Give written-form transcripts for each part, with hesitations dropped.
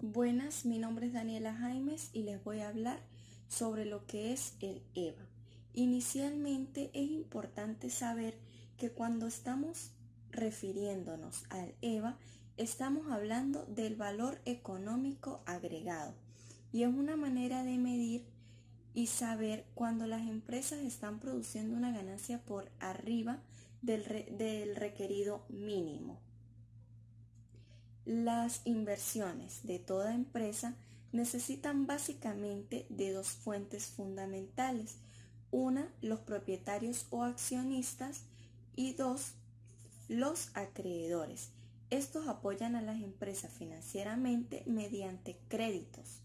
Buenas, mi nombre es Daniela Jaimes y les voy a hablar sobre lo que es el EVA. Inicialmente es importante saber que cuando estamos refiriéndonos al EVA, estamos hablando del valor económico agregado y es una manera de medir y saber cuando las empresas están produciendo una ganancia por arriba del requerido mínimo. Las inversiones de toda empresa necesitan básicamente de dos fuentes fundamentales. Una, los propietarios o accionistas, y dos, los acreedores. Estos apoyan a las empresas financieramente mediante créditos.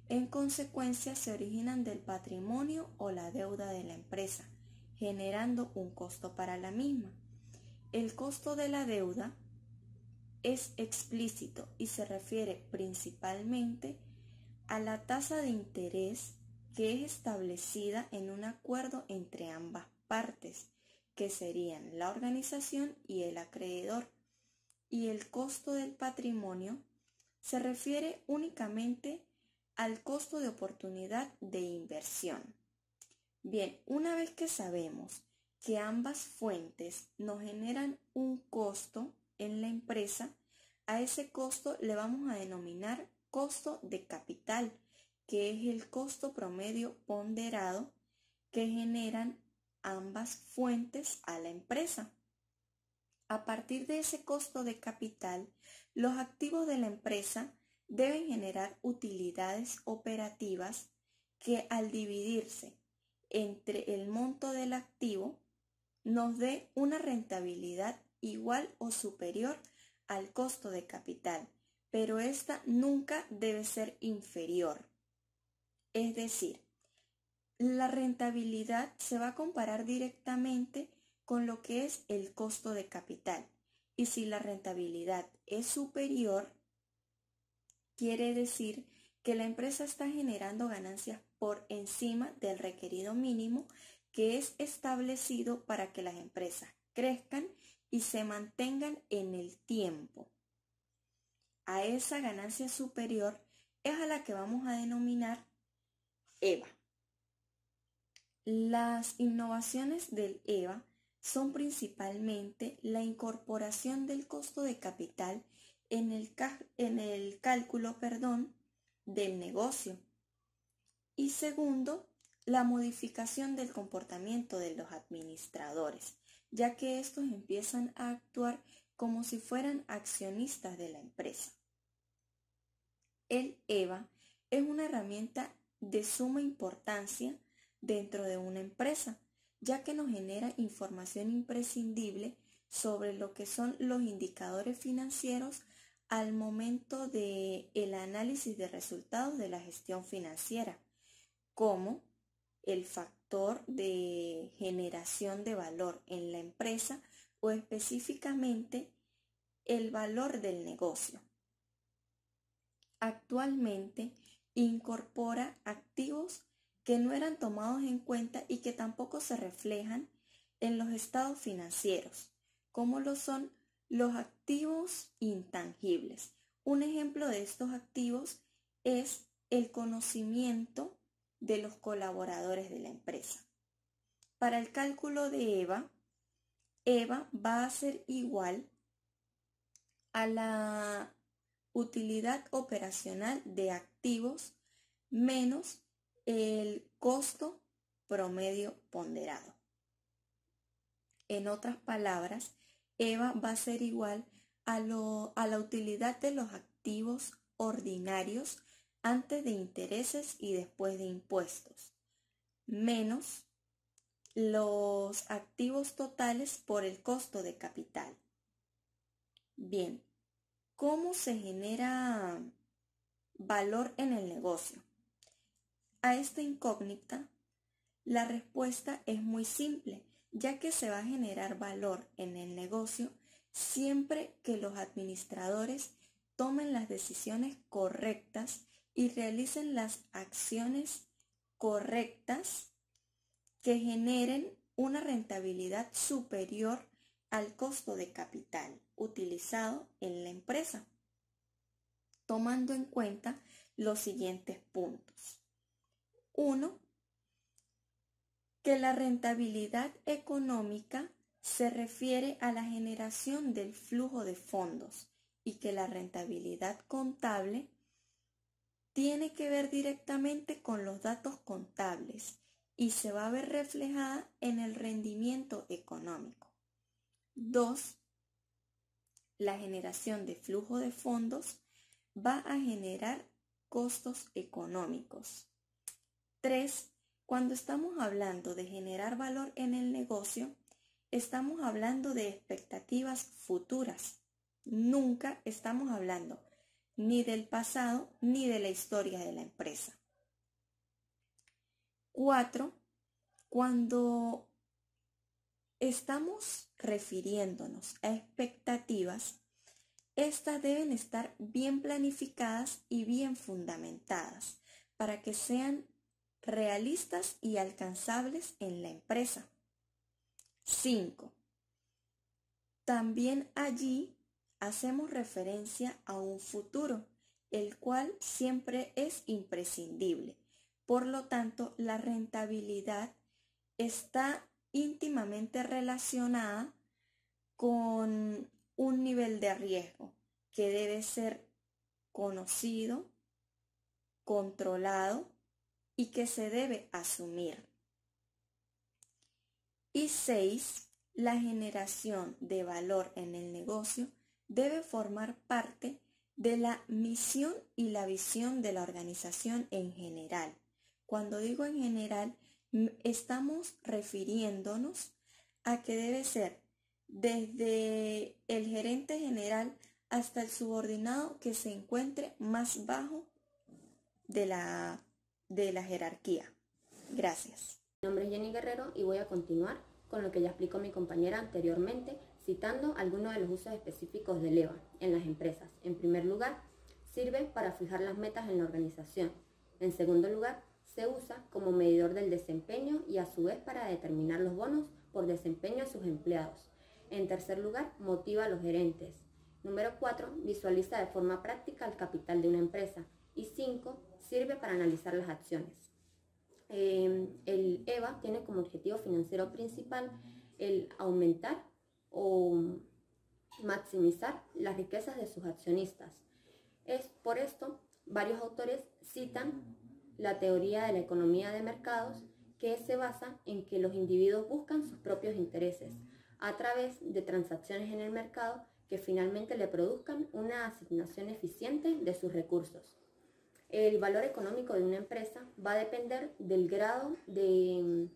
En consecuencia, se originan del patrimonio o la deuda de la empresa, generando un costo para la misma. El costo de la deuda es explícito y se refiere principalmente a la tasa de interés que es establecida en un acuerdo entre ambas partes, que serían la organización y el acreedor, y el costo del patrimonio se refiere únicamente al costo de oportunidad de inversión. Bien, una vez que sabemos que ambas fuentes nos generan un costo en la empresa, a ese costo le vamos a denominar costo de capital, que es el costo promedio ponderado que generan ambas fuentes a la empresa. A partir de ese costo de capital, los activos de la empresa deben generar utilidades operativas que al dividirse entre el monto del activo nos dé una rentabilidad igual o superior al costo de capital, pero esta nunca debe ser inferior. Es decir, la rentabilidad se va a comparar directamente con lo que es el costo de capital, y si la rentabilidad es superior, quiere decir que la empresa está generando ganancias por encima del requerido mínimo que es establecido para que las empresas crezcan y se mantengan en el tiempo. A esa ganancia superior es a la que vamos a denominar EVA. Las innovaciones del EVA son principalmente la incorporación del costo de capital en el cálculo del negocio. Y segundo, la modificación del comportamiento de los administradores, ya que estos empiezan a actuar como si fueran accionistas de la empresa. El EVA es una herramienta de suma importancia dentro de una empresa, ya que nos genera información imprescindible sobre lo que son los indicadores financieros al momento del análisis de resultados de la gestión financiera, como el factor de generación de valor en la empresa o específicamente el valor del negocio. Actualmente incorpora activos que no eran tomados en cuenta y que tampoco se reflejan en los estados financieros, como lo son los activos intangibles. Un ejemplo de estos activos es el conocimiento de los colaboradores de la empresa. Para el cálculo de EVA va a ser igual a la utilidad operacional de activos menos el costo promedio ponderado. En otras palabras, EVA va a ser igual a la utilidad de los activos ordinarios antes de intereses y después de impuestos, menos los activos totales por el costo de capital. Bien, ¿cómo se genera valor en el negocio? A esta incógnita, la respuesta es muy simple, ya que se va a generar valor en el negocio siempre que los administradores tomen las decisiones correctas y realicen las acciones correctas que generen una rentabilidad superior al costo de capital utilizado en la empresa. tomando en cuenta los siguientes puntos. 1. Que la rentabilidad económica se refiere a la generación del flujo de fondos y que la rentabilidad contable tiene que ver directamente con los datos contables y se va a ver reflejada en el rendimiento económico. 2. La generación de flujo de fondos va a generar costos económicos. 3. Cuando estamos hablando de generar valor en el negocio, estamos hablando de expectativas futuras. Nunca estamos hablando ni del pasado ni de la historia de la empresa. 4. Cuando estamos refiriéndonos a expectativas, estas deben estar bien planificadas y bien fundamentadas para que sean realistas y alcanzables en la empresa. 5. También allí hacemos referencia a un futuro, el cual siempre es imprescindible. Por lo tanto, la rentabilidad está íntimamente relacionada con un nivel de riesgo que debe ser conocido, controlado y que se debe asumir. Y 6. La generación de valor en el negocio debe formar parte de la misión y la visión de la organización en general. Cuando digo en general, estamos refiriéndonos a que debe ser desde el gerente general hasta el subordinado que se encuentre más bajo de la jerarquía. Gracias. Mi nombre es Jenny Guerrero y voy a continuar con lo que ya explicó mi compañera anteriormente, citando algunos de los usos específicos del EVA en las empresas. En primer lugar, sirve para fijar las metas en la organización. En segundo lugar, se usa como medidor del desempeño y a su vez para determinar los bonos por desempeño de sus empleados. En tercer lugar, motiva a los gerentes. Número 4, visualiza de forma práctica el capital de una empresa. Y 5, sirve para analizar las acciones. El EVA tiene como objetivo financiero principal el aumentar o maximizar las riquezas de sus accionistas. Es por esto, varios autores citan la teoría de la economía de mercados, que se basa en que los individuos buscan sus propios intereses a través de transacciones en el mercado que finalmente le produzcan una asignación eficiente de sus recursos. El valor económico de una empresa va a depender del grado de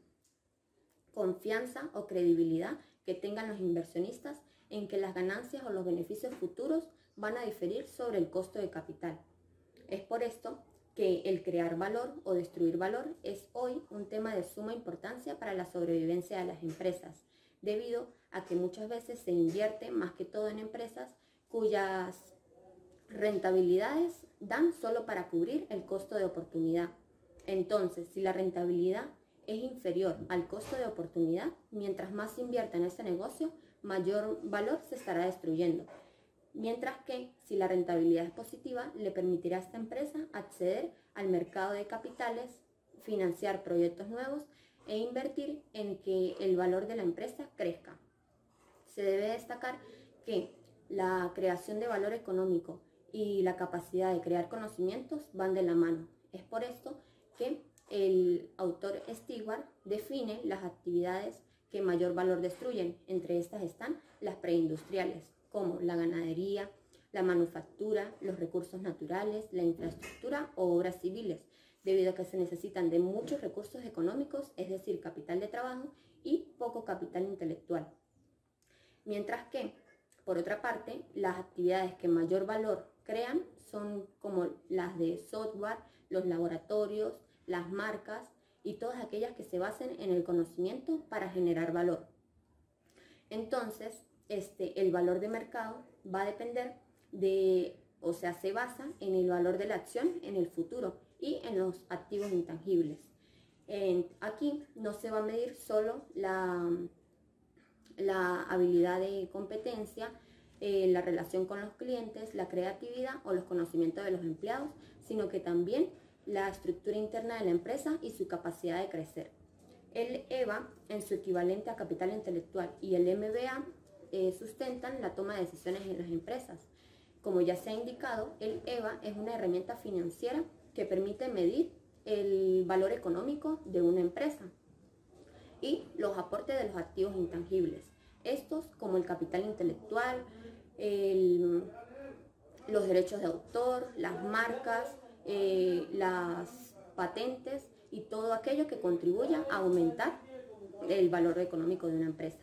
confianza o credibilidad que tengan los inversionistas en que las ganancias o los beneficios futuros van a diferir sobre el costo de capital. Es por esto que el crear valor o destruir valor es hoy un tema de suma importancia para la sobrevivencia de las empresas, debido a que muchas veces se invierte más que todo en empresas cuyas rentabilidades dan solo para cubrir el costo de oportunidad. Entonces, si la rentabilidad es inferior al costo de oportunidad, mientras más se invierta en ese negocio, mayor valor se estará destruyendo. Mientras que, si la rentabilidad es positiva, le permitirá a esta empresa acceder al mercado de capitales, financiar proyectos nuevos e invertir en que el valor de la empresa crezca. Se debe destacar que la creación de valor económico y la capacidad de crear conocimientos van de la mano. Es por esto que el autor Stewart define las actividades que mayor valor destruyen. Entre estas están las preindustriales, como la ganadería, la manufactura, los recursos naturales, la infraestructura o obras civiles, debido a que se necesitan de muchos recursos económicos, es decir, capital de trabajo y poco capital intelectual. Mientras que, por otra parte, las actividades que mayor valor crean son como las de software, los laboratorios, las marcas y todas aquellas que se basen en el conocimiento para generar valor. Entonces, el valor de mercado va a depender se basa en el valor de la acción en el futuro y en los activos intangibles. Aquí no se va a medir solo la habilidad de competencia la relación con los clientes, la creatividad o los conocimientos de los empleados, sino que también la estructura interna de la empresa y su capacidad de crecer. El EVA, en su equivalente a capital intelectual, y el MBA sustentan la toma de decisiones en las empresas. Como ya se ha indicado, el EVA es una herramienta financiera que permite medir el valor económico de una empresa y los aportes de los activos intangibles. Estos como el capital intelectual, los derechos de autor, las marcas, las patentes y todo aquello que contribuya a aumentar el valor económico de una empresa.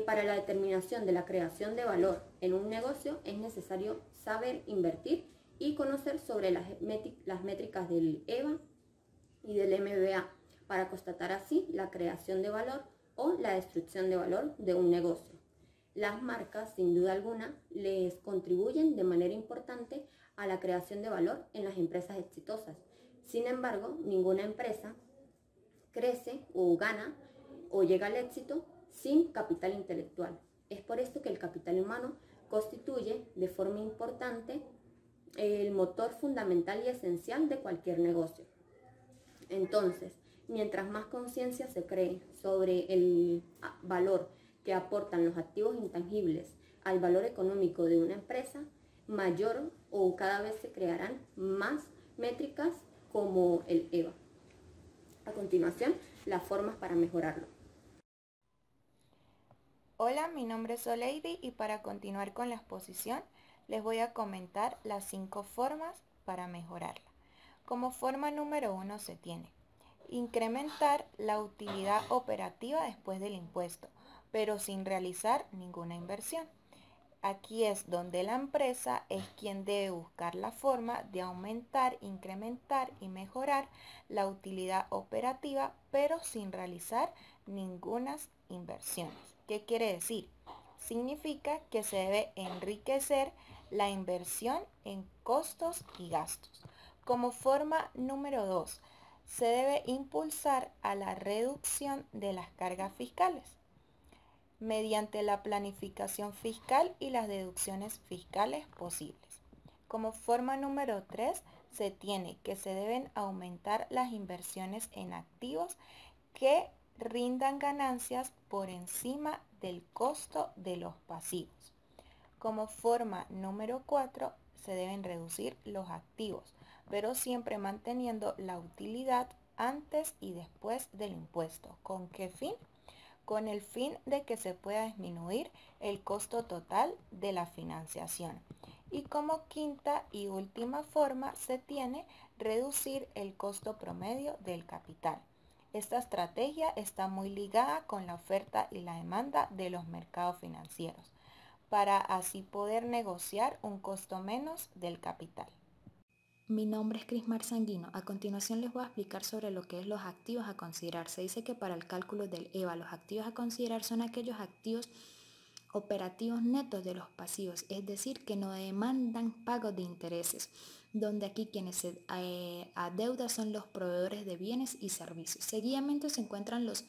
Para la determinación de la creación de valor en un negocio es necesario saber invertir y conocer sobre las métricas del EVA y del MBA para constatar así la creación de valor o la destrucción de valor de un negocio. Las marcas, sin duda alguna, les contribuyen de manera importante a la creación de valor en las empresas exitosas. Sin embargo, ninguna empresa crece o gana o llega al éxito sin capital intelectual. Es por esto que el capital humano constituye de forma importante el motor fundamental y esencial de cualquier negocio. Entonces, mientras más conciencia se cree sobre el valor que aportan los activos intangibles al valor económico de una empresa, mayor o cada vez se crearán más métricas como el EVA. A continuación, las formas para mejorarlo. Hola, mi nombre es Oleidi y para continuar con la exposición les voy a comentar las 5 formas para mejorarla. Como forma número 1 se tiene incrementar la utilidad operativa después del impuesto, pero sin realizar ninguna inversión. Aquí es donde la empresa es quien debe buscar la forma de aumentar, incrementar y mejorar la utilidad operativa, pero sin realizar ninguna inversión. ¿Qué quiere decir? Significa que se debe enriquecer la inversión en costos y gastos. Como forma número 2, se debe impulsar a la reducción de las cargas fiscales mediante la planificación fiscal y las deducciones fiscales posibles. Como forma número 3, se tiene que se deben aumentar las inversiones en activos que rindan ganancias por encima del costo de los pasivos. Como forma número 4, se deben reducir los activos, pero siempre manteniendo la utilidad antes y después del impuesto. ¿Con qué fin? Con el fin de que se pueda disminuir el costo total de la financiación. Y como quinta y última forma se tiene reducir el costo promedio del capital. Esta estrategia está muy ligada con la oferta y la demanda de los mercados financieros, para así poder negociar un costo menos del capital. Mi nombre es Crismar Sanguino. A continuación les voy a explicar sobre lo que es los activos a considerar. Se dice que para el cálculo del EVA, los activos a considerar son aquellos activos operativos netos de los pasivos, es decir, que no demandan pago de intereses, donde aquí quienes se adeudan son los proveedores de bienes y servicios. Seguidamente se encuentran los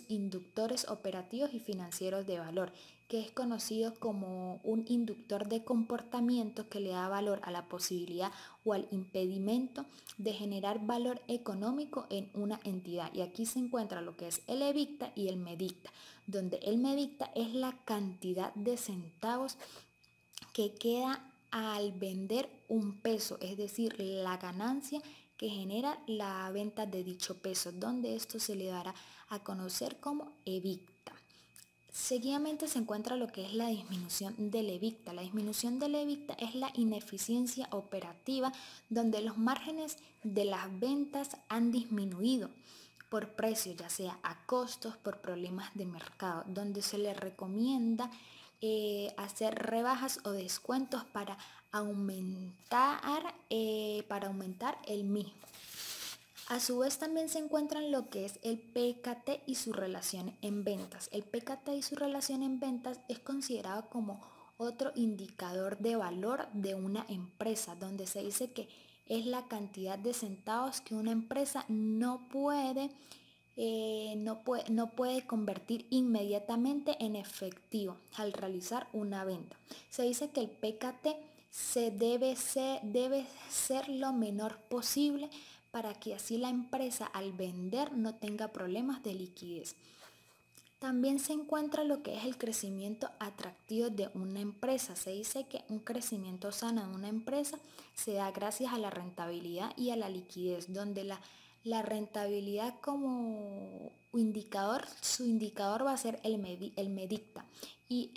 inductores operativos y financieros de valor, que es conocido como un inductor de comportamiento que le da valor a la posibilidad o al impedimento de generar valor económico en una entidad. Y aquí se encuentra lo que es el EBITDA y el MEDICTA, donde el MEDICTA es la cantidad de centavos que queda al vender un peso, es decir, la ganancia que genera la venta de dicho peso, donde esto se le dará a conocer como EBITDA. Seguidamente se encuentra lo que es la disminución del EBITDA. La disminución del EBITDA es la ineficiencia operativa donde los márgenes de las ventas han disminuido por precio, ya sea a costos, por problemas de mercado, donde se le recomienda hacer rebajas o descuentos para aumentar el mismo. A su vez también se encuentran lo que es el PKT y su relación en ventas. El PKT y su relación en ventas es considerado como otro indicador de valor de una empresa, donde se dice que es la cantidad de centavos que una empresa no puede no puede convertir inmediatamente en efectivo al realizar una venta. Se dice que el PKT debe ser lo menor posible para que así la empresa al vender no tenga problemas de liquidez. También se encuentra lo que es el crecimiento atractivo de una empresa. Se dice que un crecimiento sano de una empresa se da gracias a la rentabilidad y a la liquidez, donde la rentabilidad como indicador, su indicador va a ser el MEDICTA y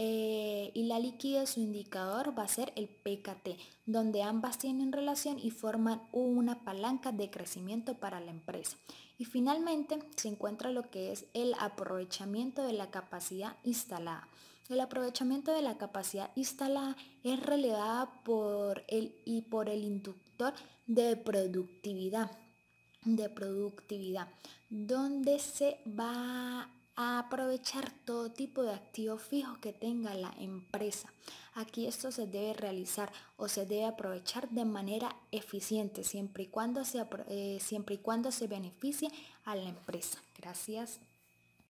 la liquidez, su indicador va a ser el PKT, donde ambas tienen relación y forman una palanca de crecimiento para la empresa. Y finalmente se encuentra lo que es el aprovechamiento de la capacidad instalada. El aprovechamiento de la capacidad instalada es relevada por el inductor de productividad, donde se va a aprovechar todo tipo de activos fijos que tenga la empresa. Aquí esto se debe realizar o se debe aprovechar de manera eficiente siempre y cuando se beneficie a la empresa. Gracias.